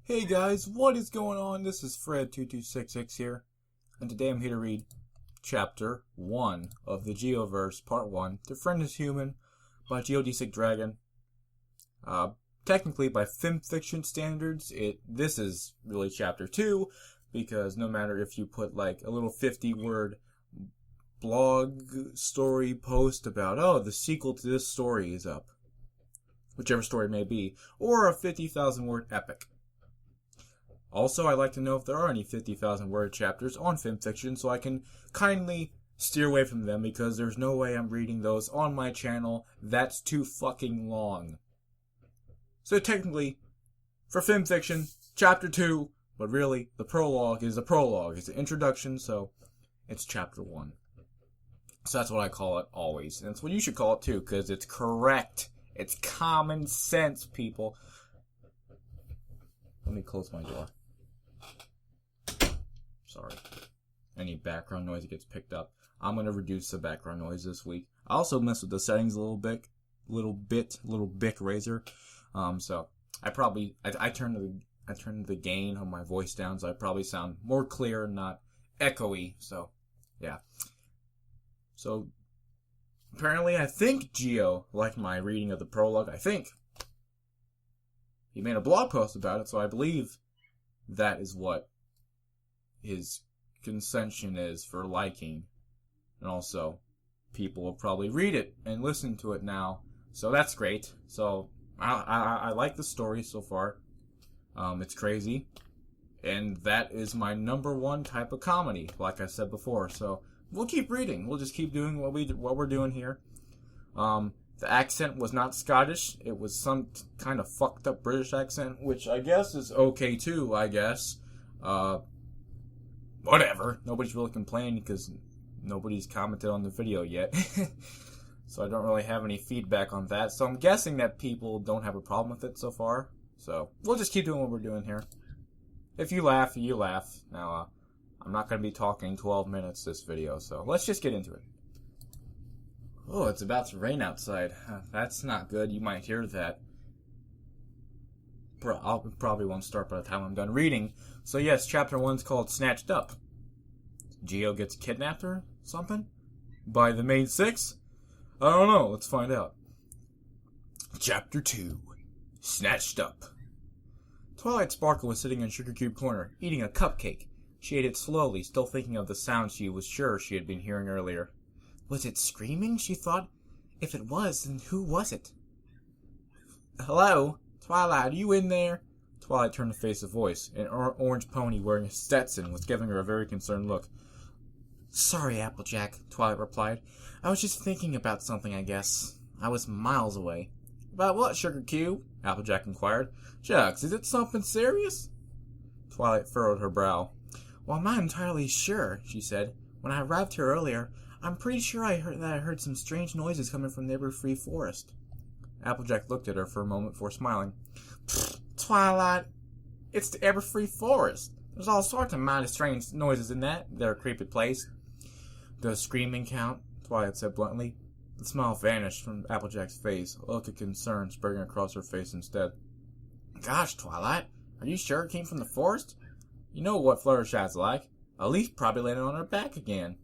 Hey guys, what is going on? This is Fred2266 here, and today I'm here to read Chapter 1 of the Geoverse, Part 1, The Friend is Human, by Geodesic Dragon. Technically, by fiction standards, this is really Chapter 2, because no matter if you put like a little 50-word blog story post about, oh, the sequel to this story is up, whichever story it may be, or a 50,000-word epic. Also, I'd like to know if there are any 50,000-word chapters on FimFiction, so I can kindly steer away from them, because there's no way I'm reading those on my channel. That's too fucking long. So technically, for FimFiction, Chapter 2, but really, the prologue is the prologue. It's an introduction, so it's Chapter 1. So that's what I call it always. And that's what you should call it too, because it's correct. It's common sense, people. Let me close my door. Sorry. Any background noise that gets picked up. I'm going to reduce the background noise this week. I also messed with the settings a little bic razor. So I turned the gain on my voice down, so I probably sound more clear and not echoey. So yeah. So apparently, I think Geo liked my reading of the prologue. I think he made a blog post about it, so I believe that is what his consension is for liking. And also, people will probably read it and listen to it now. So that's great. So I like the story so far. It's crazy. And that is my number one type of comedy, like I said before. So we'll keep reading. We'll just keep doing what we're doing here. The accent was not Scottish. It was some kind of fucked up British accent, which I guess is okay too, I guess. Whatever. Nobody's really complaining because nobody's commented on the video yet. So I don't really have any feedback on that. So I'm guessing that people don't have a problem with it so far. So we'll just keep doing what we're doing here. If you laugh, you laugh. Now, I'm not going to be talking 12 minutes this video, so let's just get into it. Oh, it's about to rain outside. That's not good. You might hear that. I probably won't start by the time I'm done reading. So yes, Chapter 1's called Snatched Up. Geo gets kidnapped or something? By the main six? I don't know. Let's find out. Chapter 2. Snatched Up. Twilight Sparkle was sitting in Sugar Cube Corner, eating a cupcake. She ate it slowly, still thinking of the sound she was sure she had been hearing earlier. Was it screaming, she thought? If it was, then who was it? Hello? Twilight, are you in there? Twilight turned to face a voice. An orange pony wearing a Stetson was giving her a very concerned look. Sorry, Applejack, Twilight replied. I was just thinking about something, I guess. I was miles away. About what, Sugar Cube? Applejack inquired. Shucks, is it something serious? Twilight furrowed her brow. Well, I'm not entirely sure, she said. When I arrived here earlier, I'm pretty sure I heard some strange noises coming from the Ever-Free Forest. Applejack looked at her for a moment before smiling. Twilight, it's the Ever-Free Forest. There's all sorts of mighty strange noises in that there creepy place. Does screaming count? Twilight said bluntly. The smile vanished from Applejack's face, a look of concern spreading across her face instead. Gosh, Twilight, are you sure it came from the forest? You know what Fluttershy's like. A leaf probably landed on her back again.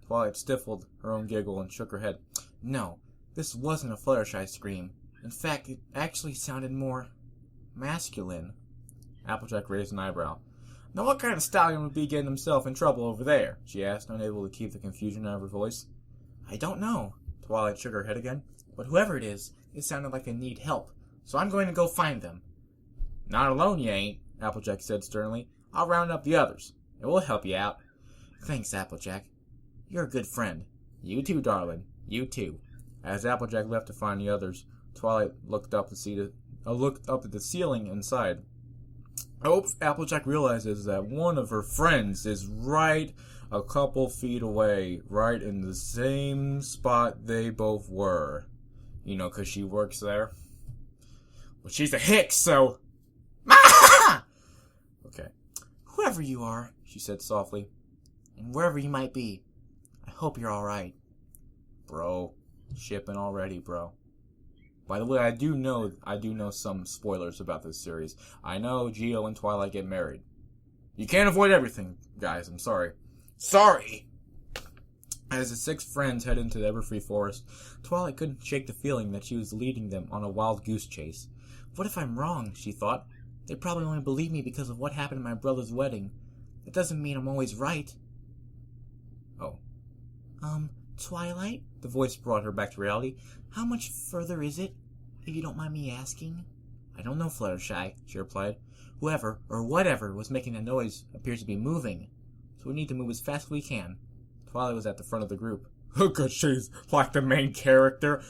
Twilight stifled her own giggle and shook her head. No, this wasn't a Fluttershy scream. In fact, it actually sounded more masculine. Applejack raised an eyebrow. Now what kind of stallion would be getting himself in trouble over there? She asked, unable to keep the confusion out of her voice. I don't know. Twilight shook her head again. But whoever it is, it sounded like they need help. So I'm going to go find them. Not alone you ain't, Applejack said sternly. I'll round up the others, and we'll help you out. Thanks, Applejack. You're a good friend. You too, darling. You too. As Applejack left to find the others, Twilight looked up at the ceiling and sighed. I hope Applejack realizes that one of her friends is right a couple feet away, right in the same spot they both were. You know, 'cause she works there. Well, she's a hick, so... Okay. Whoever you are, she said softly, and wherever you might be, I hope you're alright. Bro. Shipping already, bro. By the way, I do know some spoilers about this series. I know Geo and Twilight get married. You can't avoid everything, guys. I'm sorry. Sorry! As the 6 friends head into the Everfree Forest, Twilight couldn't shake the feeling that she was leading them on a wild goose chase. What if I'm wrong, she thought. They probably only believe me because of what happened at my brother's wedding. That doesn't mean I'm always right. Oh. Twilight? The voice brought her back to reality. How much further is it, if you don't mind me asking? I don't know, Fluttershy, she replied. Whoever, or whatever, was making that noise appears to be moving, so we need to move as fast as we can. Twilight was at the front of the group. Look at she's like the main character,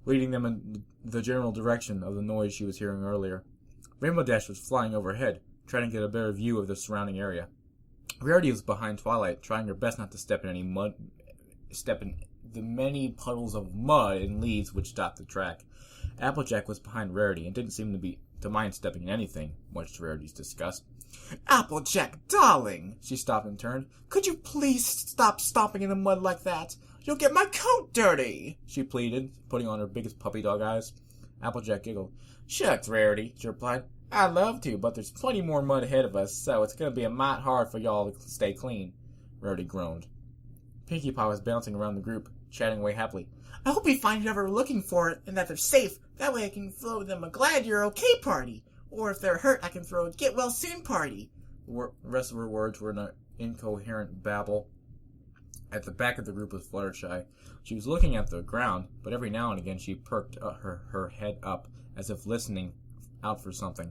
leading them in the general direction of the noise she was hearing earlier. Rainbow Dash was flying overhead, trying to get a better view of the surrounding area. Rarity was behind Twilight, trying her best not to step in the many puddles of mud and leaves which stopped the track. Applejack was behind Rarity and didn't seem to mind stepping in anything, much to Rarity's disgust. Applejack, darling! She stopped and turned. Could you please stop stomping in the mud like that? You'll get my coat dirty! She pleaded, putting on her biggest puppy dog eyes. Applejack giggled. Shucks, Rarity, she replied. I'd love to, but there's plenty more mud ahead of us, so it's going to be a mite hard for y'all to stay clean. Rarity groaned. Pinkie Pie was bouncing around the group, chatting away happily. I hope we find whoever we're looking for and that they're safe. That way I can throw them a glad you're okay party. Or if they're hurt, I can throw a get well soon party. The rest of her words were in an incoherent babble. At the back of the group was Fluttershy. She was looking at the ground, but every now and again she perked her head up, as if listening out for something.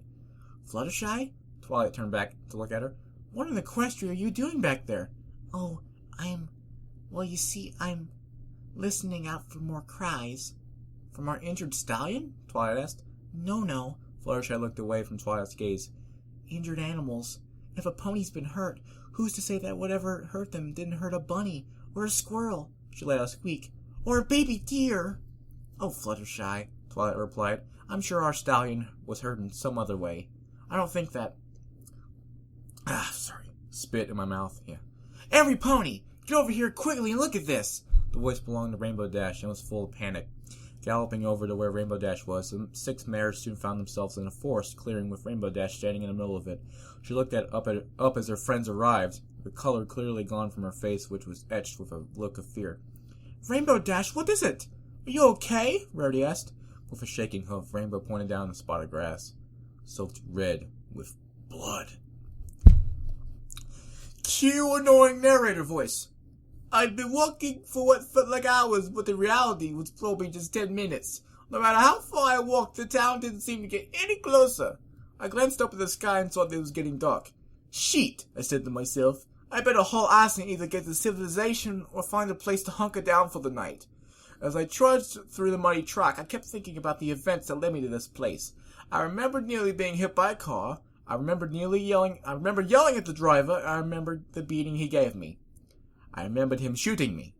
Fluttershy? Twilight turned back to look at her. What in the equestria are you doing back there? Oh, well, you see, I'm listening out for more cries. From our injured stallion? Twilight asked. No. Fluttershy looked away from Twilight's gaze. Injured animals. If a pony's been hurt, who's to say that whatever hurt them didn't hurt a bunny, or a squirrel? She let out a squeak. Or a baby deer. Oh, Fluttershy, Twilight replied. I'm sure our stallion was hurt in some other way. I don't think that... sorry. Spit in my mouth. Yeah. Every pony! Get over here quickly and look at this! The voice belonged to Rainbow Dash and was full of panic. Galloping over to where Rainbow Dash was, the 6 mares soon found themselves in a forest clearing with Rainbow Dash standing in the middle of it. She looked up as her friends arrived, the color clearly gone from her face, which was etched with a look of fear. Rainbow Dash, what is it? Are you okay? Rarity asked. With a shaking hoof, Rainbow pointed down the spot of grass, soaked red with blood. Cue annoying narrator voice. I'd been walking for what felt like hours, but in reality was probably just 10 minutes. No matter how far I walked, the town didn't seem to get any closer. I glanced up at the sky and saw that it was getting dark. Shit, I said to myself. I better haul ass and either get to civilization or find a place to hunker down for the night. As I trudged through the muddy track, I kept thinking about the events that led me to this place. I remembered nearly being hit by a car. I remembered yelling at the driver. I remembered the beating he gave me. I remembered him shooting me.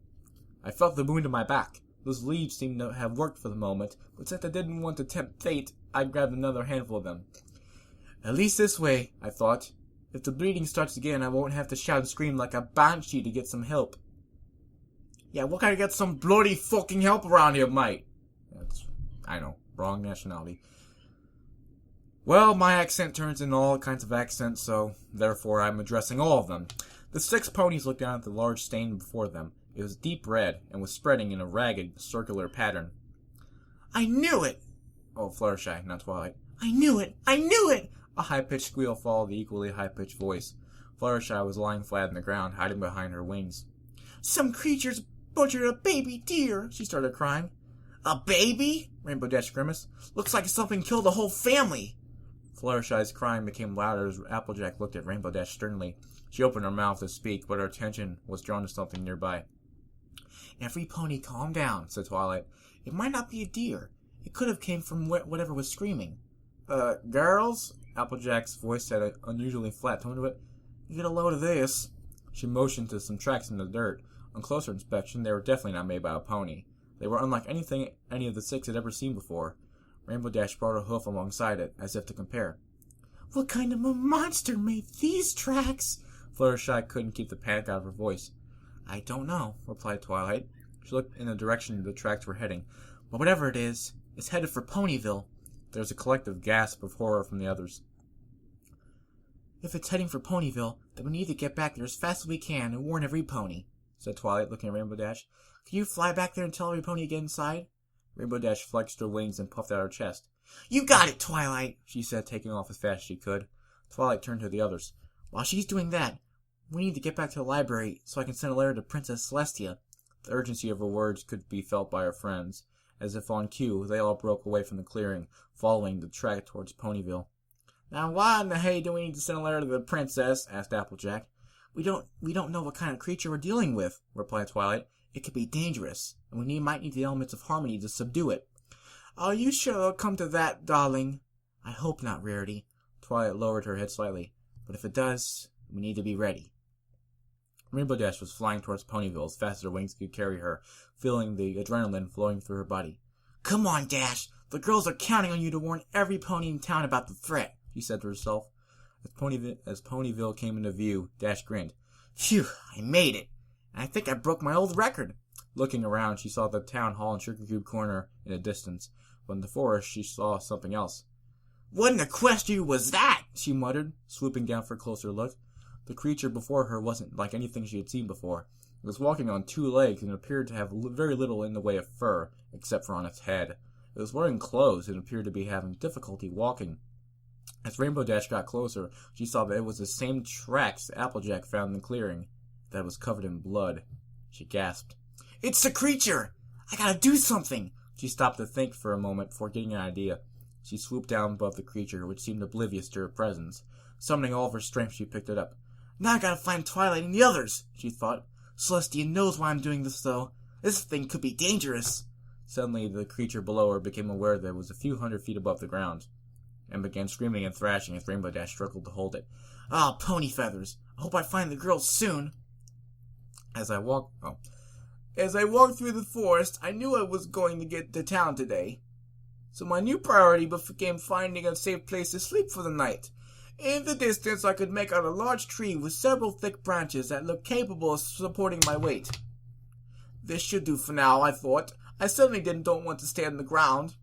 I felt the wound in my back. Those leaves seemed to have worked for the moment, but since I didn't want to tempt fate, I grabbed another handful of them. At least this way, I thought. If the bleeding starts again, I won't have to shout and scream like a banshee to get some help. Yeah, what can I get some bloody fucking help around here, mate? I know, wrong nationality. Well, my accent turns into all kinds of accents, so therefore I'm addressing all of them. The 6 ponies looked down at the large stain before them. It was deep red, and was spreading in a ragged, circular pattern. I knew it! Oh, Fluttershy, not Twilight. I knew it! A high-pitched squeal followed the equally high-pitched voice. Fluttershy was lying flat on the ground, hiding behind her wings. Some creatures butchered a baby deer, she started crying. A baby? Rainbow Dash grimaced. Looks like something killed the whole family. Fluttershy's crying became louder as Applejack looked at Rainbow Dash sternly. She opened her mouth to speak, but her attention was drawn to something nearby. Every pony calm down, said Twilight. It might not be a deer. It could have came from whatever was screaming. Girls? Applejack's voice had an unusually flat tone to it. You get a load of this. She motioned to some tracks in the dirt. On closer inspection, they were definitely not made by a pony. They were unlike anything any of the 6 had ever seen before. Rainbow Dash brought a hoof alongside it, as if to compare. What kind of a monster made these tracks? Fluttershy couldn't keep the panic out of her voice. I don't know, replied Twilight. She looked in the direction the tracks were heading. But whatever it is It's headed for Ponyville. There was a collective gasp of horror from the others. If it's heading for Ponyville, then we need to get back there as fast as we can and warn every pony, said Twilight, looking at Rainbow Dash. Can you fly back there and tell every pony to get inside? Rainbow Dash flexed her wings and puffed out her chest. You got it, Twilight, she said, taking off as fast as she could. Twilight turned to the others. While she's doing that, we need to get back to the library so I can send a letter to Princess Celestia. The urgency of her words could be felt by her friends. As if on cue, they all broke away from the clearing, following the track towards Ponyville. Now why in the hay do we need to send a letter to the princess? Asked Applejack. We don't know what kind of creature we're dealing with, replied Twilight. It could be dangerous, and we might need the elements of harmony to subdue it. Are you sure it'll come to that, darling? I hope not, Rarity. Twilight lowered her head slightly. But if it does, we need to be ready. Rainbow Dash was flying towards Ponyville as fast as her wings could carry her, feeling the adrenaline flowing through her body. Come on, Dash! The girls are counting on you to warn every pony in town about the threat, she said to herself. As Ponyville came into view, Dash grinned. Phew, I made it! And I think I broke my old record. Looking around, she saw the town hall and Sugar Cube Corner in the distance, but in the forest she saw something else. What in the question was that? She muttered, swooping down for a closer look. The creature before her wasn't like anything she had seen before. It was walking on two legs and appeared to have very little in the way of fur, except for on its head. It was wearing clothes and appeared to be having difficulty walking. As Rainbow Dash got closer, she saw that it was the same tracks Applejack found in the clearing, that was covered in blood. She gasped. It's the creature! I gotta do something! She stopped to think for a moment before getting an idea. She swooped down above the creature, which seemed oblivious to her presence. Summoning all of her strength, she picked it up. Now I gotta find Twilight and the others, she thought. Celestia knows why I'm doing this, though. This thing could be dangerous. Suddenly, the creature below her became aware that it was a few hundred feet above the ground, and began screaming and thrashing as Rainbow Dash struggled to hold it. Ah, pony feathers! I hope I find the girls soon. As I walked through the forest, I knew I was going to get to town today. So my new priority became finding a safe place to sleep for the night. In the distance, I could make out a large tree with several thick branches that looked capable of supporting my weight. This should do for now, I thought. I certainly don't want to stay on the ground.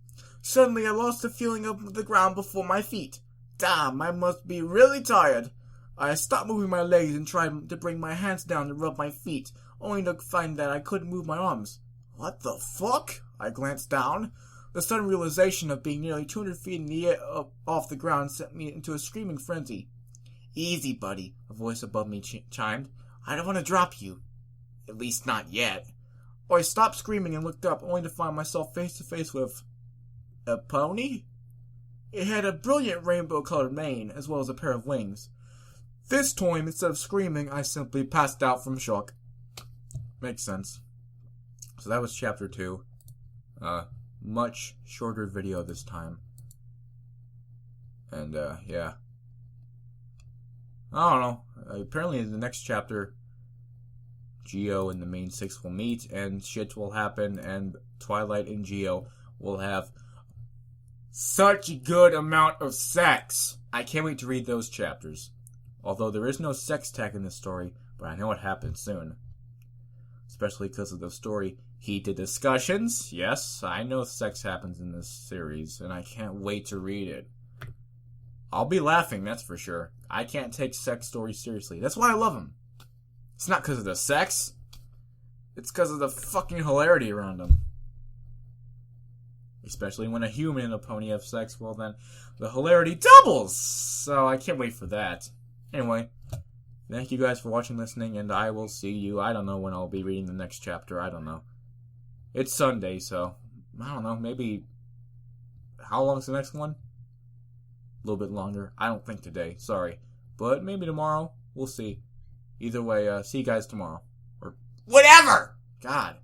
Suddenly, I lost the feeling of the ground before my feet. Damn, I must be really tired. I stopped moving my legs and tried to bring my hands down to rub my feet, only to find that I couldn't move my arms. What the fuck? I glanced down. The sudden realization of being nearly 200 feet in the air off the ground sent me into a screaming frenzy. Easy, buddy, a voice above me chimed. I don't want to drop you. At least not yet. I stopped screaming and looked up, only to find myself face to face with a pony? It had a brilliant rainbow-colored mane, as well as a pair of wings. This time, instead of screaming, I simply passed out from shock. Makes sense. So that was chapter 2. Much shorter video this time. And, yeah. I don't know. Apparently in the next chapter, Geo and the main six will meet, and shit will happen, and Twilight and Geo will have such a good amount of sex. I can't wait to read those chapters. Although there is no sex tag in this story, but I know it happens soon. Especially because of the story Heated Discussions. Yes, I know sex happens in this series, and I can't wait to read it. I'll be laughing, that's for sure. I can't take sex stories seriously. That's why I love them. It's not because of the sex. It's because of the fucking hilarity around them. Especially when a human and a pony have sex, well then, the hilarity doubles! So I can't wait for that. Anyway, thank you guys for watching, listening, and I will see you. I don't know when I'll be reading the next chapter. I don't know. It's Sunday, so I don't know. Maybe, how long is the next one? A little bit longer. I don't think today. Sorry. But maybe tomorrow. We'll see. Either way, see you guys tomorrow. Or whatever! God.